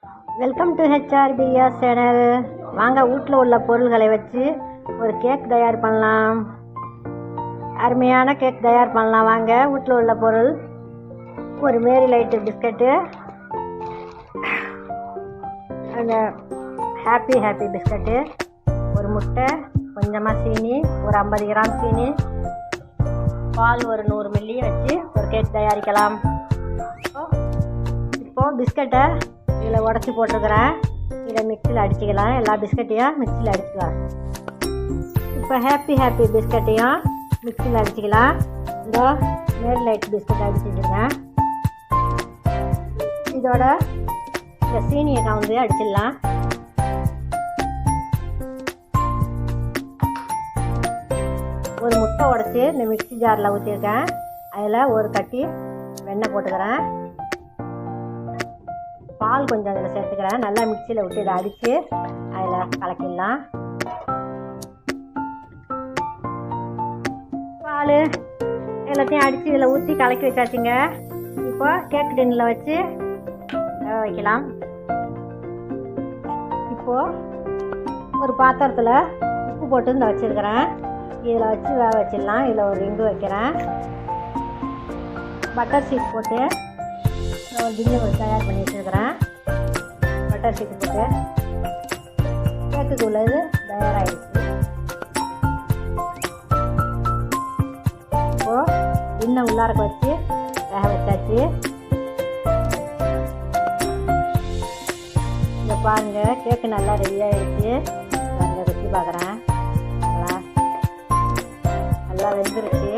Welcome to ஹெச்ஆர்பிஎஸ் channel. வாங்க வீட்டில் உள்ள பொருள்களை வச்சு ஒரு கேக் தயார் பண்ணலாம். அருமையான கேக் தயார் பண்ணலாம். வாங்க, வீட்டில் உள்ள பொருள்: ஒரு மேரி லைட்டு பிஸ்கட்டு, அந்த ஹாப்பி பிஸ்கட்டு, ஒரு முட்டை, கொஞ்சமாக சீனி, ஒரு 50 கிராம் சீனி, பால் ஒரு 100 மில்லி வச்சு ஒரு கேக் தயாரிக்கலாம். இப்போது பிஸ்கட்டை இதில் உடச்சி போட்டிருக்கிறேன். இதை மிக்சியில் அடிச்சிக்கலாம். எல்லா பிஸ்கட்டையும் மிக்சியில் அடிச்சுக்கலாம். இப்போ ஹாப்பி பிஸ்கட்டையும் மிக்சியில் அடிச்சிக்கலாம். இந்த மேரி லைட் பிஸ்கட் அடிச்சுக்கிறேன். இதோட இந்த சீனியை கவுந்து அடிச்சிடலாம். ஒரு முட்டை உடச்சி இந்த மிக்சி ஜாரில் ஊற்றிருக்கேன். அதில் ஒரு கட்டி வெண்ணெய் போட்டுக்கிறேன். பால் கொஞ்சம் அதில் சேர்த்துக்கிறேன். நல்லா மிக்சியில் விட்டு இதை அடித்து அதில் கலக்கிடலாம். பால் எல்லாத்தையும் அடித்து இதில் ஊற்றி கலக்கி வச்சாச்சுங்க. இப்போ கேக் டின்னில் வச்சு வைக்கலாம். இப்போது ஒரு பாத்திரத்தில் உப்பு போட்டு இந்த வச்சுருக்கிறேன். இதில் வச்சு வேக வச்சிடலாம். இதில் ஒரு ரிங்கு வைக்கிறேன். பட்டர் ஷீட் போட்டு ஒரு டின்னர் தயார் பண்ணி வச்சுருக்கிறேன். பட்டர் ஷீட் போட்டு கேக்குக்கு உள்ளது தயாராகிடுச்சு. இப்போது டின்னர் உள்ளாரக்க வச்சு வேக வச்சாச்சு. இங்கே பாருங்கள், கேக்கு நல்லா ரெடியாகிடுச்சு. பாருங்கள், வச்சு பார்க்குறேன். நல்லா வெந்துருச்சு.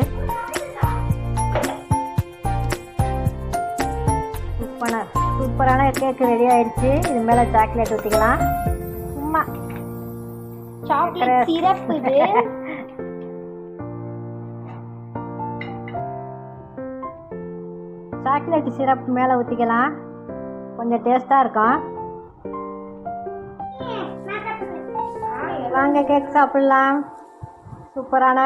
சூப்பரான கேக்கு ரெடி ஆயிடுச்சு. இது மேலே சாக்லேட் ஊற்றிக்கலாம். சும்மா சாக்லேட் சிரப் இது. சாக்லேட் சிரப் மேலே ஊற்றிக்கலாம். கொஞ்சம் டேஸ்ட்டாக இருக்கும். வாங்க, கேக் சாப்பிட்லாம். சூப்பரான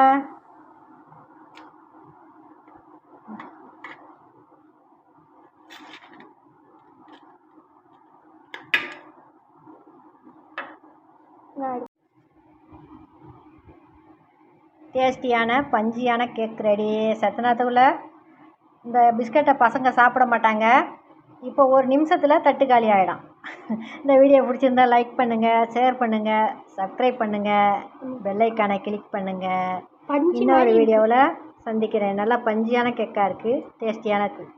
டேஸ்டியான பஞ்சியான கேக் ரெடி. சத்துணத்துக்குள்ள இந்த பிஸ்கட்டை பசங்க சாப்பிட மாட்டாங்க. இப்போ ஒரு நிமிஷத்தில் தட்டு காலி ஆகிடும். இந்த வீடியோ பிடிச்சிருந்தா லைக் பண்ணுங்கள், ஷேர் பண்ணுங்கள், சப்ஸ்கிரைப் பண்ணுங்கள், பெல் ஐக்கானை கிளிக் பண்ணுங்கள். இன்னொரு வீடியோவில் சந்திக்கிறேன். நல்லா பஞ்சியான கேக்காக இருக்குது, டேஸ்டியான கேக்.